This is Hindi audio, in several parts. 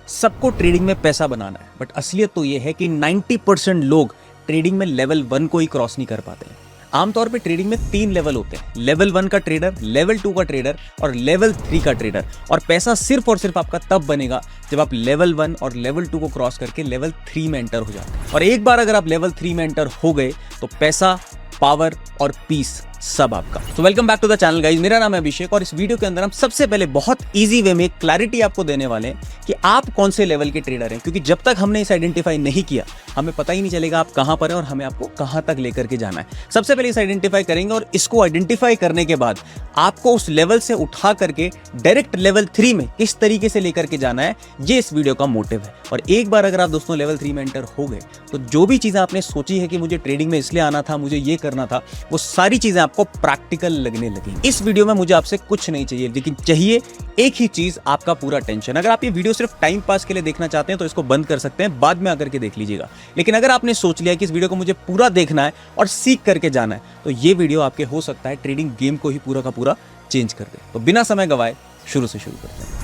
सबको ट्रेडिंग में पैसा बनाना है, बट असलियत तो ये है कि 90% लोग ट्रेडिंग में लेवल 1 को ही क्रॉस नहीं कर पाते हैं। आमतौर पे ट्रेडिंग में 3 लेवल होते हैं, लेवल 1 का ट्रेडर, लेवल 2 का ट्रेडर और लेवल 3 का ट्रेडर। और पैसा सिर्फ और सिर्फ आपका तब बनेगा जब आप लेवल 1 और लेवल 2 को क्रॉस करके लेवल 3 में एंटर हो जाते हैं। और एक बार अगर आप लेवल 3 में एंटर हो गए तो पैसा, पावर और पीस सब आपका। तो welcome back to the channel guys, मेरा नाम है अभिषेक और इस वीडियो के अंदर हम सबसे पहले बहुत इजी वे में क्लैरिटी आपको देने वाले हैं कि आप कौन से लेवल के ट्रेडर हैं, क्योंकि जब तक हमने इसे आइडेंटिफाई नहीं किया हमें पता ही नहीं चलेगा आप कहां पर हैं और हमें आपको कहां तक लेकर के जाना है। सबसे पहले इसे आइडेंटिफाई करेंगे और इसको आइडेंटिफाई करने के बाद आपको उस लेवल से उठा करके डायरेक्ट लेवल 3 में किस तरीके से लेकर के जाना है, ये इस वीडियो का मोटिव है। और एक बार अगर आप दोस्तों लेवल 3 में एंटर हो गए तो जो भी चीजें आपने सोची है कि मुझे ट्रेडिंग में इसलिए आना था, मुझे ये करना था, वो सारी चीजें आपको प्रैक्टिकल लगने लगी। इस वीडियो में मुझे आपसे कुछ नहीं चाहिए, लेकिन चाहिए एक ही चीज, आपका पूरा टेंशन। अगर आप ये वीडियो सिर्फ टाइम पास के लिए देखना चाहते हैं तो इसको बंद कर सकते हैं, बाद में आकर के देख लीजिएगा। लेकिन अगर आपने सोच लिया कि इस वीडियो को मुझे पूरा देखना है और सीख करके जाना है तो ये वीडियो आपके हो सकता है ट्रेडिंग गेम को ही पूरा का पूरा चेंज कर दे। तो बिना समय गवाए शुरू से शुरू करते हैं।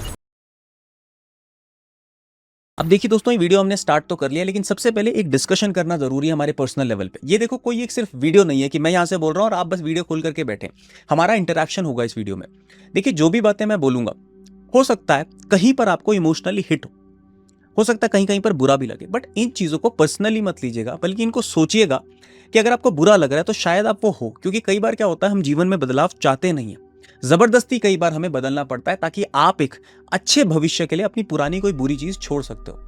अब देखिए दोस्तों, ये वीडियो हमने स्टार्ट तो कर लिया, लेकिन सबसे पहले एक डिस्कशन करना जरूरी है हमारे पर्सनल लेवल पे। ये देखो, कोई एक सिर्फ वीडियो नहीं है कि मैं यहां से बोल रहा हूं और आप बस वीडियो खोल करके बैठे। हमारा इंटरेक्शन होगा इस वीडियो में। देखिए, जो भी बातें मैं बोलूंगा हो सकता है कहीं पर आपको इमोशनली हिट हो सकता है कहीं कहीं पर बुरा भी लगे, बट इन चीजों को पर्सनली मत लीजिएगा, बल्कि इनको सोचिएगा कि अगर आपको बुरा लग रहा है तो शायद आप वो हो। क्योंकि कई बार क्या होता है, हम जीवन में बदलाव चाहते नहीं है, जबरदस्ती कई बार हमें बदलना पड़ता है ताकि आप एक अच्छे भविष्य के लिए अपनी पुरानी कोई बुरी चीज छोड़ सकते हो।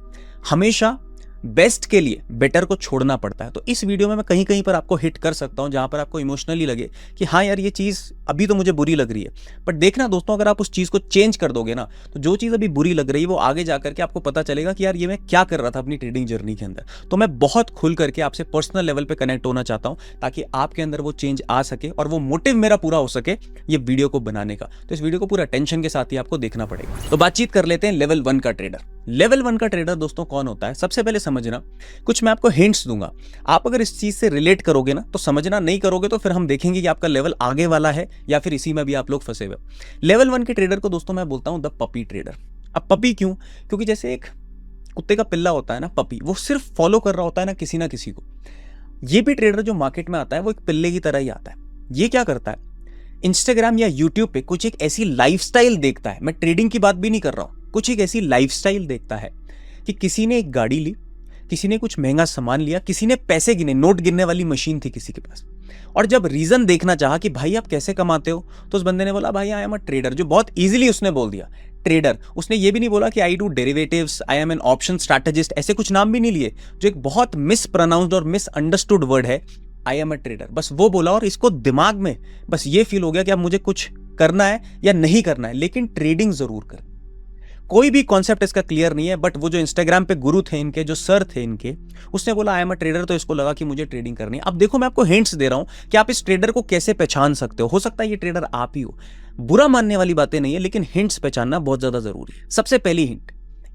हमेशा बेस्ट के लिए बेटर को छोड़ना पड़ता है। तो इस वीडियो में मैं कहीं कहीं पर आपको हिट कर सकता हूं जहां पर आपको इमोशनली लगे कि हाँ यार, ये चीज अभी तो मुझे बुरी लग रही है, बट देखना दोस्तों, अगर आप उस चीज को चेंज कर दोगे ना तो जो चीज अभी बुरी लग रही है वो आगे जाकर के आपको पता चलेगा कि यार ये मैं क्या कर रहा था अपनी ट्रेडिंग जर्नी के अंदर। तो मैं बहुत खुल करके आपसे पर्सनल लेवल पे कनेक्ट होना चाहता हूं ताकि आपके अंदर वो चेंज आ सके और वो मोटिव मेरा पूरा हो सके ये वीडियो को बनाने का। तो इस वीडियो को पूरा टेंशन के साथ ही आपको देखना पड़ेगा। तो बातचीत कर लेते हैं लेवल 1 का ट्रेडर। लेवल 1 का ट्रेडर दोस्तों कौन होता है, सबसे पहले समझना। कुछ मैं आपको हिंट्स दूंगा, आप अगर इस चीज से रिलेट करोगे ना तो समझना, नहीं करोगे तो फिर हम देखेंगे कि आपका लेवल आगे वाला है या फिर इसी में भी आप लोग फंसे हुए। लेवल 1 के ट्रेडर को दोस्तों मैं बोलता हूं द पपी ट्रेडर। अब पपी क्यों? क्योंकि जैसे एक कुत्ते का पिल्ला होता है ना, पपी, वो सिर्फ फॉलो कर रहा होता है ना किसी को। ये भी ट्रेडर जो मार्केट में आता है वो एक पिल्ले की तरह ही आता है। ये क्या करता है, इंस्टाग्राम या यूट्यूब पे कुछ एक ऐसी लाइफस्टाइल देखता है, मैं ट्रेडिंग की बात भी नहीं कर रहा हूं, कुछ एक ऐसी लाइफस्टाइल देखता है कि किसी ने एक गाड़ी ली, किसी ने कुछ महंगा सामान लिया, किसी ने पैसे गिने, नोट गिनने वाली मशीन थी किसी के पास। और जब रीजन देखना चाहा कि भाई आप कैसे कमाते हो, तो उस बंदे ने बोला भाई आई एम अ ट्रेडर, जो बहुत इजीली उसने बोल दिया ट्रेडर। उसने ये भी नहीं बोला कि I do derivatives, I am an option strategist, ऐसे कुछ नाम भी नहीं लिए, जो एक बहुत मिसप्रोनाउंस्ड और मिसअंडरस्टूड वर्ड है, आई एम अ ट्रेडर। बस वो बोला और इसको दिमाग में बस ये फील हो गया कि अब मुझे कुछ करना है या नहीं करना है, लेकिन ट्रेडिंग जरूर कर। कोई भी कॉन्सेप्ट इसका क्लियर नहीं है, बट वो जो इंस्टाग्राम पे गुरु थे इनके, जो सर थे इनके, उसने बोला आई एम अ ट्रेडर, तो इसको लगा कि मुझे ट्रेडिंग करनी है। अब देखो, मैं आपको हिंट्स दे रहा हूं कि आप इस ट्रेडर को कैसे पहचान सकते हो सकता है ये ट्रेडर आप ही हो। बुरा मानने वाली बातें नहीं है, लेकिन हिंट्स पहचानना बहुत ज्यादा जरूरी है। सबसे पहली हिंट,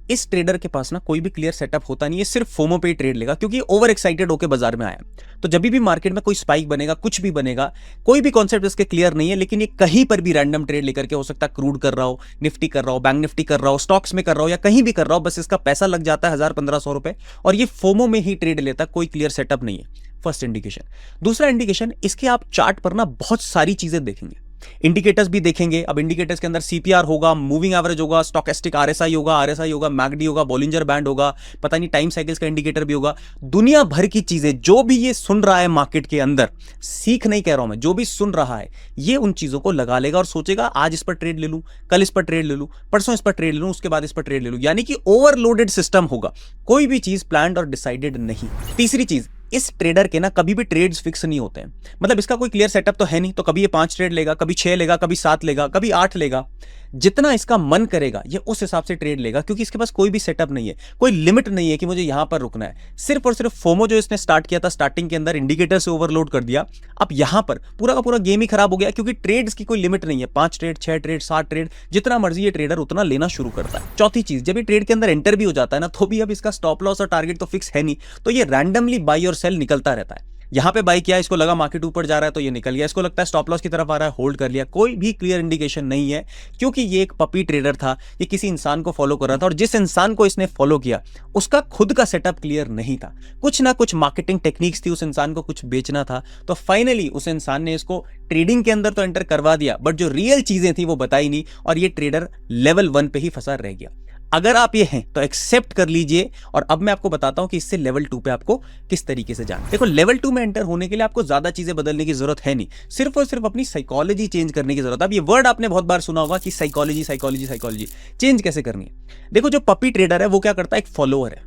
इस ट्रेडर के पास ना कोई भी क्लियर सेटअप होता नहीं है, सिर्फ फोमो पे ही ट्रेड लेगा, क्योंकि ओवर एक्साइटेड होकर बाजार में आया। तो जब भी मार्केट में कोई स्पाइक बनेगा, कुछ भी बनेगा, कोई भी कॉन्सेप्ट इसके क्लियर नहीं है, लेकिन ये कहीं पर भी रैंडम ट्रेड लेकर के, हो सकता है क्रूड कर रहा हो, निफ्टी कर रहा हो, बैंक निफ्टी कर रहा हो, स्टॉक्स में कर रहा हो या कहीं भी कर रहा हो, बस इसका पैसा लग जाता है 1000-1500 रुपए और ये फोमो में ही ट्रेड लेता है, कोई क्लियर सेटअप नहीं है। First indication. दूसरा इंडिकेशन, इसके आप चार्ट पर ना बहुत सारी चीजें देखेंगे, इंडिकेटर्स भी देखेंगे। अब इंडिकेटर्स के अंदर सीपीआर होगा, मूविंग एवरेज होगा, स्टोकेस्टिक आरएसआई होगा, मैकडी होगा, बॉलिंजर बैंड होगा, पता नहीं टाइम साइकिल्स का इंडिकेटर भी होगा। दुनिया भर की चीजें जो भी ये सुन रहा है मार्केट के अंदर, सीख नहीं कह रहा हूं मैं, जो भी सुन रहा है ये उन चीजों को लगा लेगा और सोचेगा आज इस पर ट्रेड ले लूं, कल इस पर ट्रेड ले लूं, परसों इस पर ट्रेड ले लूं, उसके बाद इस पर ट्रेड ले लूं। यानी कि ओवरलोडेड सिस्टम होगा, कोई भी चीज प्लान्ड और डिसाइडेड नहीं। तीसरी चीज, इस ट्रेडर के ना कभी भी ट्रेड्स फिक्स नहीं होते हैं, मतलब इसका कोई क्लियर सेटअप तो है नहीं, तो कभी ये 5 ट्रेड लेगा, कभी 6 लेगा, कभी 7 लेगा, कभी 8 लेगा। जितना इसका मन करेगा ये उस हिसाब से ट्रेड लेगा, क्योंकि इसके पास कोई भी सेटअप नहीं है, कोई लिमिट नहीं है कि मुझे यहां पर रुकना है। सिर्फ और सिर्फ फोमो जो इसने स्टार्ट किया था स्टार्टिंग के अंदर, इंडिकेटर से ओवरलोड कर दिया, अब यहां पर पूरा का पूरा गेम ही खराब हो गया, क्योंकि ट्रेड्स की कोई लिमिट नहीं है। 5 ट्रेड, 6 ट्रेड, 7 ट्रेड, जितना मर्जी ये ट्रेडर उतना लेना शुरू करता है। चौथी चीज, जब ये ट्रेड के अंदर एंटर भी हो जाता है ना, तो भी अब इसका स्टॉप लॉस और टारगेट तो फिक्स है नहीं, तो ये रैंडमली बाई और सेल निकलता रहता है। यहां पे बाई किया, इसको लगा मार्केट ऊपर जा रहा है तो ये निकल गया, इसको लगता है स्टॉप लॉस की तरफ आ रहा है, होल्ड कर लिया। कोई भी क्लियर इंडिकेशन नहीं है, क्योंकि ये एक पपी ट्रेडर था, ये किसी इंसान को फॉलो कर रहा था, और जिस इंसान को इसने फॉलो किया उसका खुद का सेटअप क्लियर नहीं था, कुछ ना कुछ मार्केटिंग टेक्निक्स थी, उस इंसान को कुछ बेचना था। तो फाइनली उस इंसान ने इसको ट्रेडिंग के अंदर तो एंटर करवा दिया, बट जो रियल चीजें थी वो बताई नहीं, और ये ट्रेडर लेवल 1 पे ही फंसा रह गया। अगर आप ये हैं तो एक्सेप्ट कर लीजिए, और अब मैं आपको बताता हूं कि इससे लेवल 2 पे आपको किस तरीके से जाना। देखो, लेवल 2 में एंटर होने के लिए आपको ज्यादा चीजें बदलने की जरूरत है नहीं, सिर्फ और सिर्फ अपनी साइकोलॉजी चेंज करने की जरूरत है। अब ये वर्ड आपने बहुत बार सुना होगा कि साइकोलॉजी साइकोलॉजी साइकोलॉजी, चेंज कैसे करनी है। देखो, जो पपी ट्रेडर है वो क्या करता है, एक फॉलोअर है,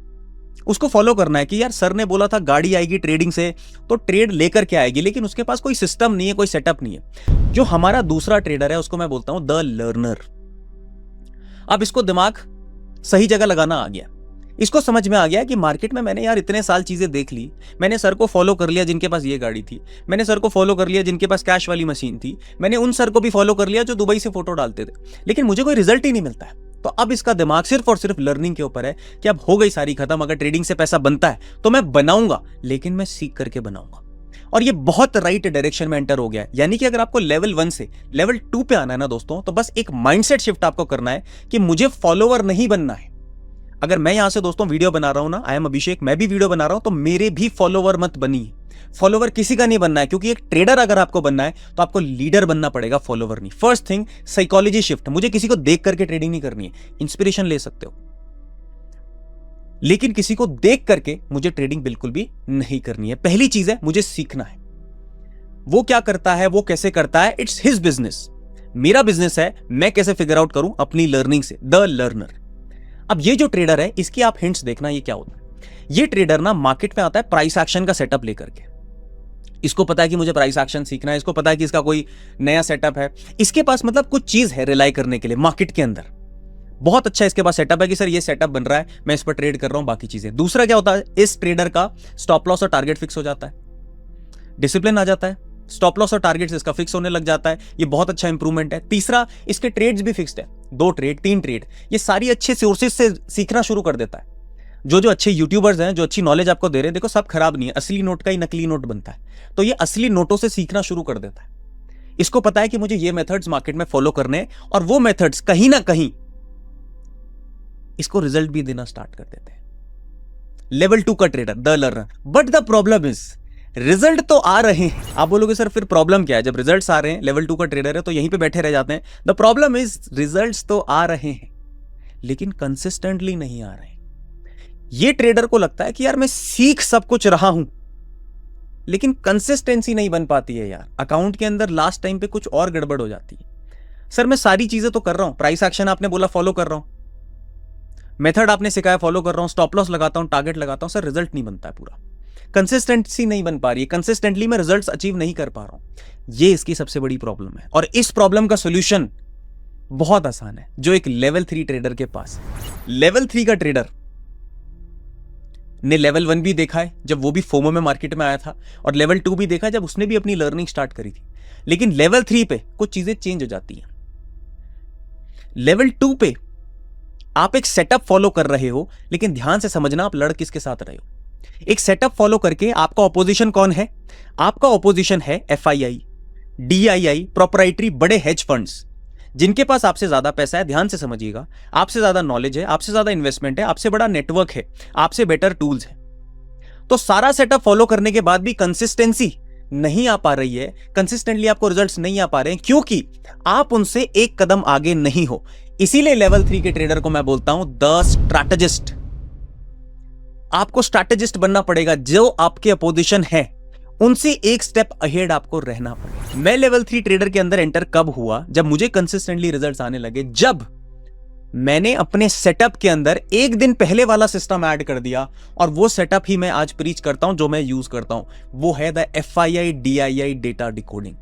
उसको फॉलो करना है कि यार सर ने बोला था गाड़ी आएगी ट्रेडिंग से तो ट्रेड लेकर के आएगी, लेकिन उसके पास कोई सिस्टम नहीं है, कोई सेटअप नहीं है। जो हमारा दूसरा ट्रेडर है उसको मैं बोलता हूं द लर्नर। अब इसको दिमाग सही जगह लगाना आ गया, इसको समझ में आ गया कि मार्केट में मैंने यार इतने साल चीजें देख ली, मैंने सर को फॉलो कर लिया जिनके पास ये गाड़ी थी, मैंने सर को फॉलो कर लिया जिनके पास कैश वाली मशीन थी, मैंने उन सर को भी फॉलो कर लिया जो दुबई से फोटो डालते थे, लेकिन मुझे कोई रिजल्ट ही नहीं मिलता है। तो अब इसका दिमाग सिर्फ और सिर्फ लर्निंग के ऊपर है कि अब हो गई सारी खत्म, अगर ट्रेडिंग से पैसा बनता है तो मैं बनाऊंगा, लेकिन मैं सीख करके बनाऊंगा। और ये बहुत राइट डायरेक्शन में एंटर हो गया है। यानी कि अगर आपको लेवल 1 से लेवल 2 पे आना है ना दोस्तों, तो बस एक माइंडसेट शिफ्ट आपको करना है कि मुझे फॉलोवर नहीं बनना है। अगर मैं यहां से दोस्तों वीडियो बना रहा हूं ना, आई एम अभिषेक, मैं भी वीडियो बना रहा हूं, तो मेरे भी फॉलोवर मत बनिए। फॉलोवर किसी का नहीं बनना है, क्योंकि एक ट्रेडर अगर आपको बनना है तो आपको लीडर बनना पड़ेगा, फॉलोवर नहीं। First thing, psychology shift. मुझे किसी को देख करके ट्रेडिंग नहीं करनी है, इंस्पिरेशन ले सकते हो, लेकिन किसी को देख करके मुझे ट्रेडिंग बिल्कुल भी नहीं करनी है। पहली चीज है, मुझे सीखना है वो क्या करता है, वो कैसे करता है, इट्स हिज बिजनेस। मेरा बिजनेस है मैं कैसे फिगर आउट करूं अपनी लर्निंग से। The learner. अब ये जो ट्रेडर है इसकी आप हिंट्स देखना, ये क्या होता है। ये ट्रेडर ना मार्केट में आता है प्राइस एक्शन का सेटअप लेकर के। इसको पता है कि मुझे प्राइस एक्शन सीखना है, इसको पता है कि इसका कोई नया सेटअप है, इसके पास मतलब कुछ चीज है रिलाई करने के लिए मार्केट के अंदर। बहुत अच्छा इसके पास सेटअप है कि सर ये सेटअप बन रहा है, मैं इस पर ट्रेड कर रहा हूं, बाकी चीजें। दूसरा क्या होता है, इस ट्रेडर का स्टॉप लॉस और टारगेट फिक्स हो जाता है, डिसिप्लिन आ जाता है, स्टॉप लॉस और टारगेट इसका फिक्स होने लग जाता है, ये बहुत अच्छा इंप्रूवमेंट है। तीसरा, इसके ट्रेड्स भी फिक्स्ड है, 2 ट्रेड 3 ट्रेड, ये सारी अच्छे सोर्सेज से सीखना शुरू कर देता है। जो अच्छे यूट्यूबर्स हैं, जो अच्छी नॉलेज आपको दे रहे हैं, देखो सब खराब नहीं है, असली नोट का ही नकली नोट बनता है, तो ये असली नोटों से सीखना शुरू कर देता है। इसको पता है कि मुझे ये मेथड्स मार्केट में फॉलो करने हैं, और वो मेथड्स कहीं ना कहीं इसको रिजल्ट भी देना स्टार्ट कर देते हैं। लेवल 2 का trader, the learner. But the problem is, result तो आ रहे हैं। आप बोलोगे सर फिर प्रॉब्लम क्या है, जब रिजल्ट्स आ रहे हैं, लेवल 2 का ट्रेडर है तो यहीं पे बैठे रह जाते हैं। द प्रॉब्लम इज, रिजल्ट्स तो आ रहे हैं लेकिन कंसिस्टेंटली नहीं आ रहे हैं। ये ट्रेडर को लगता है कि यार मैं सीख सब कुछ रहा हूं, लेकिन कंसिस्टेंसी नहीं बन पाती है यार। अकाउंट के अंदर लास्ट टाइम पे कुछ और गड़बड़ हो जाती है। सर मैं सारी चीजें तो कर रहा हूं, प्राइस एक्शन आपने बोला फॉलो कर रहा हूं, मेथड आपने सिखाया फॉलो कर रहा हूं, स्टॉप लॉस लगाता हूं, टारगेट लगाता हूं, सर रिजल्ट नहीं बनता है, पूरा कंसिस्टेंसी नहीं बन पा रही है, कंसिस्टेंटली मैं रिजल्ट्स अचीव नहीं कर पा रहा हूं। ये इसकी सबसे बड़ी प्रॉब्लम है, और इस प्रॉब्लम का सॉल्यूशन बहुत आसान है, जो एक लेवल 3 ट्रेडर के पास है। लेवल 3 का ट्रेडर ने लेवल 1 भी देखा है जब वो भी फोमो में मार्केट में आया था, और लेवल 2 भी देखा है जब उसने भी अपनी लर्निंग स्टार्ट करी थी। लेकिन लेवल 3 पे कुछ चीजें चेंज हो जाती हैं। लेवल 2 पे आप एक सेटअप फॉलो कर रहे हो, लेकिन ध्यान से समझना आप लड़ किसके साथ रहे हो। एक सेटअप फॉलो करके आपका ऑपोजिशन कौन है, आपका ऑपोजिशन है FII, DII, प्रोप्राइटरी बड़े हेज फंड्स, जिनके पास आपसे ज्यादा पैसा है। ध्यान से समझिएगा, आपसे ज्यादा नॉलेज है, आपसे ज्यादा इन्वेस्टमेंट है, आपसे बड़ा नेटवर्क है, आपसे बेटर टूल्स है। तो सारा सेटअप फॉलो करने के बाद भी कंसिस्टेंसी नहीं आ पा रही है, कंसिस्टेंटली आपको रिजल्ट्स नहीं आ पा रहे हैं, क्योंकि आप उनसे एक कदम आगे नहीं हो। इसीलिए लेवल 3 के ट्रेडर को मैं बोलता हूं द स्ट्रैटेजिस्ट। आपको स्ट्रैटेजिस्ट बनना पड़ेगा, जो आपके अपोजिशन है उनसे एक स्टेप अहेड आपको रहना पड़ेगा। मैं लेवल 3 ट्रेडर के अंदर एंटर कब हुआ, जब मुझे कंसिस्टेंटली रिजल्ट्स आने लगे, जब मैंने अपने सेटअप के अंदर एक दिन पहले वाला सिस्टम ऐड कर दिया, और वो सेटअप ही मैं आज प्रीच करता हूं, जो मैं यूज करता हूं, वो है the FII DII data decoding.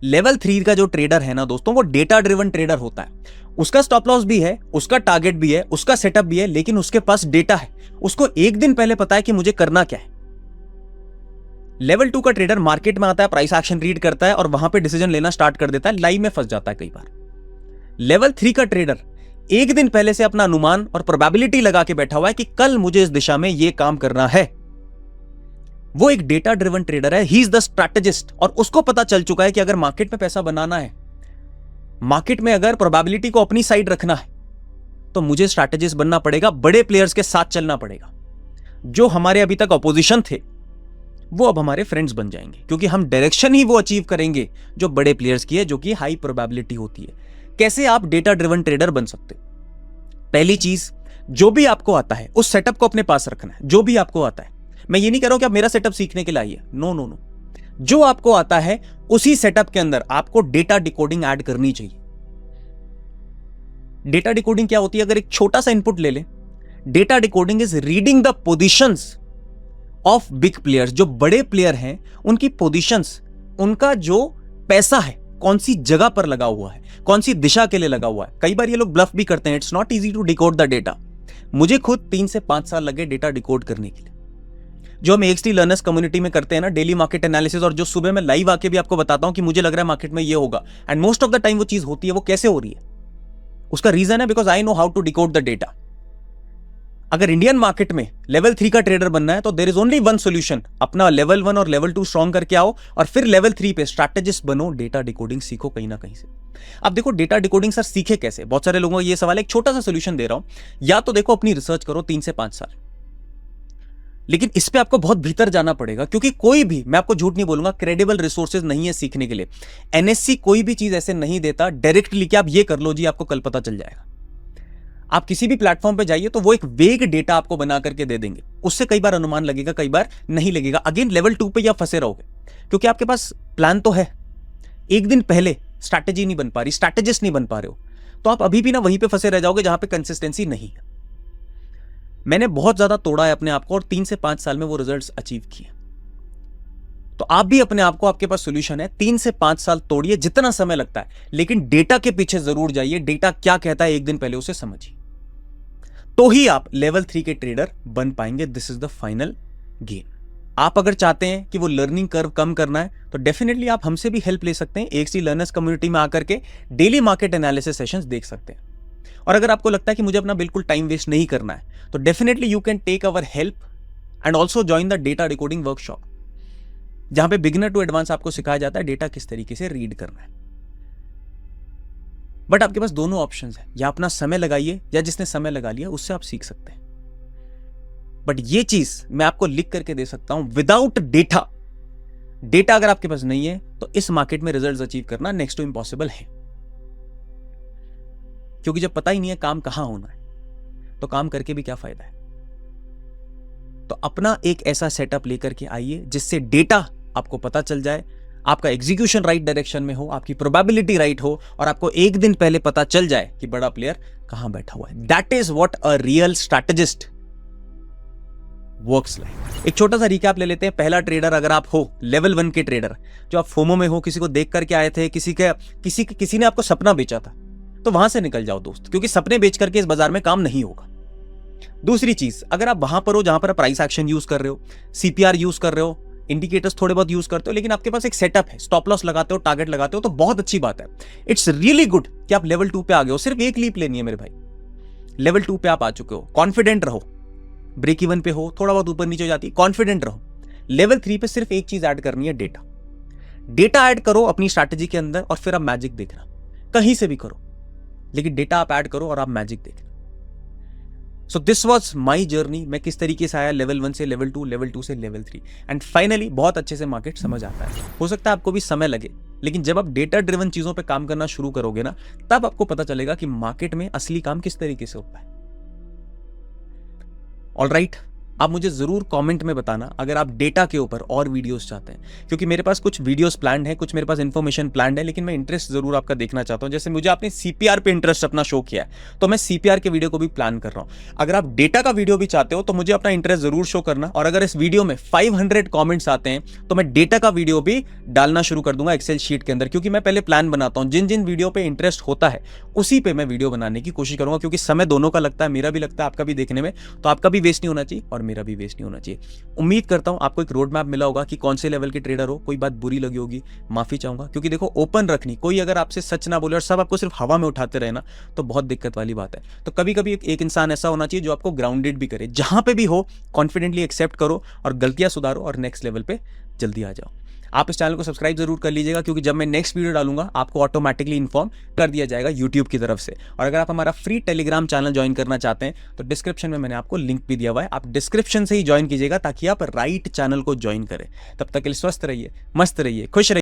Level 3 का जो ट्रेडर है ना दोस्तों, वो डेटा ड्रिवन ट्रेडर होता है। उसका स्टॉप लॉस भी है, उसका टारगेट भी है, उसका सेटअप भी है, लेकिन उसके पास डेटा है। उसको एक दिन पहले पता है कि मुझे करना क्या है। लेवल 2 का ट्रेडर मार्केट में आता है, प्राइस एक्शन रीड करता है, और वहां पे डिसीजन लेना स्टार्ट कर देता है, लाइव में फंस जाता है कई बार। लेवल 3 का ट्रेडर एक दिन पहले से अपना अनुमान और प्रोबेबिलिटी लगा के बैठा हुआ है कि कल मुझे इस दिशा में यह काम करना है। वो एक डेटा ड्रिवन ट्रेडर है, ही इज द स्ट्रैटेजिस्ट, और उसको पता चल चुका है कि अगर मार्केट में पैसा बनाना है, मार्केट में अगर प्रोबेबिलिटी को अपनी साइड रखना है, तो मुझे स्ट्रैटेजिस्ट बनना पड़ेगा, बड़े प्लेयर्स के साथ चलना पड़ेगा। जो हमारे अभी तक अपोजिशन थे वो अब हमारे फ्रेंड्स बन जाएंगे, क्योंकि हम डायरेक्शन ही वो अचीव करेंगे जो बड़े प्लेयर्स की है, जो कि हाई प्रोबेबिलिटी होती है। कैसे आप डेटा ड्रिवन ट्रेडर बन सकते? पहली चीज, जो भी आपको आता है उस सेटअप को अपने पास रखना है। जो भी आपको आता है, मैं ये नहीं कह रहा हूं कि आप मेरा सेटअप सीखने के लिए आइए, नो नो नो। जो आपको आता है उसी सेटअप के अंदर आपको डेटा डिकोडिंग ऐड करनी चाहिए। डेटा डिकोडिंग क्या होती है? अगर एक छोटा सा इनपुट ले लें, data decoding is reading the positions of big players. जो बड़े प्लेयर हैं उनकी पोजीशंस, उनका जो पैसा है कौन सी जगह पर लगा हुआ है, कौन सी दिशा के लिए लगा हुआ है। कई बार ये लोग ब्लफ भी करते हैं, it's not easy to decode the data. मुझे खुद 3 से 5 साल लगे डेटा डिकोड करने के लिए। जो हम एक्सटी लर्नर्स कम्युनिटी में करते हैं ना, डेली मार्केट एनालिसिस, और जो सुबह मैं लाइव आके भी आपको बताता हूं कि मुझे लग रहा है मार्केट में ये होगा, and most of the time वो चीज होती है। वो कैसे हो रही है? उसका रीजन है because I know how to decode the data. अगर इंडियन मार्केट में लेवल 3 का ट्रेडर बनना है तो there is only one solution, अपना लेवल 1 और लेवल 2 स्ट्रॉन्ग करके आओ, और फिर लेवल 3 पे स्ट्रैटेजिस्ट बनो, डेटा डिकोडिंग सीखो कहीं ना कहीं से। अब देखो डेटा डिकोडिंग सर सीखे कैसे? बहुत सारे लोगों का ये सवाल है। एक छोटा सा सोल्यूशन दे रहा हूं, या तो देखो अपनी रिसर्च करो 3 से 5 साल, लेकिन इस पे आपको बहुत भीतर जाना पड़ेगा, क्योंकि कोई भी, मैं आपको झूठ नहीं बोलूंगा, क्रेडिबल रिसोर्सेज नहीं है सीखने के लिए। एनएससी कोई भी चीज ऐसे नहीं देता डायरेक्टली कि आप ये कर लो जी आपको कल पता चल जाएगा। आप किसी भी प्लेटफॉर्म पे जाइए तो वो एक वेग डेटा आपको बना करके दे देंगे, उससे कई बार अनुमान लगेगा, कई बार नहीं लगेगा। अगेन लेवल 2 पे आप फंसे रहोगे, क्योंकि आपके पास प्लान तो है, एक दिन पहले स्ट्रैटेजी नहीं बन पा रही, स्ट्रैटेजिस्ट नहीं बन पा रहे हो, तो आप अभी भी ना वहीं पे फंसे रह जाओगे जहां पे कंसिस्टेंसी नहीं है। मैंने बहुत ज्यादा तोड़ा है अपने आप को, और 3 से 5 साल में वो रिजल्ट्स अचीव किए। तो आप भी अपने आप को, आपके पास सॉल्यूशन है, 3 से 5 साल तोड़िए, जितना समय लगता है, लेकिन डेटा के पीछे जरूर जाइए। डेटा क्या कहता है एक दिन पहले उसे समझिए, तो ही आप लेवल 3 के ट्रेडर बन पाएंगे। This is the final game. आप अगर चाहते हैं कि वो लर्निंग कर्व कम करना है तो डेफिनेटली आप हमसे भी हेल्प ले सकते हैं। एक्सटी लर्नर्स कम्युनिटी में आकर के डेली मार्केट एनालिसिस सेशंस देख सकते हैं। और अगर आपको लगता है कि मुझे अपना बिल्कुल टाइम वेस्ट नहीं करना है तो definitely you can take our help and also join the data decoding workshop, जहां पे बिगिनर टू एडवांस आपको सिखाया जाता है डेटा किस तरीके से रीड करना है। बट आपके पास दोनों ऑप्शंस है, या अपना समय लगाइए, या जिसने समय लगा लिया उससे आप सीख सकते हैं। बट ये चीज मैं आपको लिख करके दे सकता हूं, विदाउट डेटा, डेटा अगर आपके पास नहीं है तो इस मार्केट में रिजल्ट्स अचीव करना नेक्स्ट टू इम्पॉसिबल है। क्योंकि जब पता ही नहीं है काम कहां होना है तो काम करके भी क्या फायदा है। तो अपना एक ऐसा सेटअप लेकर के आइए जिससे डेटा आपको पता चल जाए, आपका एग्जीक्यूशन राइट डायरेक्शन में हो, आपकी प्रोबेबिलिटी राइट हो, और आपको एक दिन पहले पता चल जाए कि बड़ा प्लेयर कहां बैठा हुआ है। That is what a real strategist works like. एक छोटा सा रिकैप ले लेते हैं। पहला ट्रेडर अगर आप हो, लेवल 1 के ट्रेडर, जो आप फोमो में हो, किसी को देख करके आए थे, किसी ने आपको सपना बेचा था, तो वहां से निकल जाओ दोस्त, क्योंकि सपने बेच करके इस बाजार में काम नहीं होगा। दूसरी चीज, अगर आप वहां पर हो जहां पर प्राइस एक्शन यूज कर रहे हो, सीपीआर यूज कर रहे हो, इंडिकेटर्स थोड़े बहुत यूज करते हो, लेकिन आपके पास एक सेटअप है, स्टॉप लॉस लगाते हो, टारगेट लगाते हो, तो बहुत अच्छी बात है। इट्स रियली गुड कि आप लेवल 2 पे आ गए हो। सिर्फ एक लीप लेनी है मेरे भाई, लेवल 2 पे आप आ चुके हो। कॉन्फिडेंट रहो, ब्रेक इवन पे हो, थोड़ा बहुत ऊपर नीचे हो जाती, कॉन्फिडेंट रहो। लेवल 3 पे सिर्फ एक चीज ऐड करनी है, डेटा। डेटा ऐड करो अपनी स्ट्रैटेजी के अंदर, और फिर आप मैजिक देखना, कहीं से भी करो, लेकिन डेटा आप ऐड करो और आप मैजिक देखना। So this was my journey. मैं किस तरीके से आया लेवल 1 से लेवल 2, लेवल 2 से लेवल 3, एंड फाइनली बहुत अच्छे से मार्केट समझ आता है। हो सकता है आपको भी समय लगे, लेकिन जब आप डेटा ड्रिवन चीजों पे काम करना शुरू करोगे ना, तब आपको पता चलेगा कि मार्केट में असली काम किस तरीके से होता है। ऑलराइट, आप मुझे जरूर कमेंट में बताना अगर आप डेटा के ऊपर और वीडियोस चाहते हैं, क्योंकि मेरे पास कुछ वीडियोस प्लान्ड है, कुछ मेरे पास इन्फॉर्मेशन प्लान्ड है, लेकिन मैं इंटरेस्ट जरूर आपका देखना चाहता हूं। जैसे मुझे आपने सीपीआर पे इंटरेस्ट अपना शो किया है, तो मैं सीपीआर के वीडियो को भी प्लान कर रहा हूं। अगर आप डेटा का वीडियो भी चाहते हो तो मुझे अपना इंटरेस्ट जरूर शो करना, और अगर इस वीडियो में 500 कॉमेंट्स आते हैं तो मैं डेटा का वीडियो भी डालना शुरू कर दूंगा एक्सेल शीट के अंदर, क्योंकि मैं पहले प्लान बनाता हूं, जिन जिन वीडियो पे इंटरेस्ट होता है उसी पे मैं वीडियो बनाने की कोशिश करूंगा, क्योंकि समय दोनों का लगता है, मेरा भी लगता है, आपका भी देखने में, तो आपका भी वेस्ट नहीं होना चाहिए और मेरा भी वेस्ट नहीं होना चाहिए। उम्मीद करता हूँ आपको एक रोड मैप मिला होगा कि कौन से लेवल के ट्रेडर हो। कोई बात बुरी लगी होगी माफ़ी चाहूँगा, क्योंकि देखो ओपन रखनी, कोई अगर आपसे सच ना बोले और सब आपको सिर्फ हवा में उठाते रहे ना, तो बहुत दिक्कत वाली बात है। तो कभी कभी एक इंसान ऐसा होना चाहिए जो आपको ग्राउंडेड भी करे, जहाँ पे भी हो कॉन्फिडेंटली एक्सेप्ट करो और गलतियाँ सुधारो और नेक्स्ट लेवल पे जल्दी आ जाओ। आप इस चैनल को सब्सक्राइब जरूर कर लीजिएगा, क्योंकि जब मैं नेक्स्ट वीडियो डालूंगा आपको ऑटोमेटिकली इन्फॉर्म कर दिया जाएगा यूट्यूब की तरफ से। और अगर आप हमारा फ्री टेलीग्राम चैनल ज्वाइन करना चाहते हैं तो डिस्क्रिप्शन में मैंने आपको लिंक भी दिया हुआ है, आप डिस्क्रिप्शन से ही ज्वाइन कीजिएगा ताकि आप राइट चैनल को ज्वाइन करें। तब तक के लिए स्वस्थ रहिए, मस्त रहिए, खुश रहिए।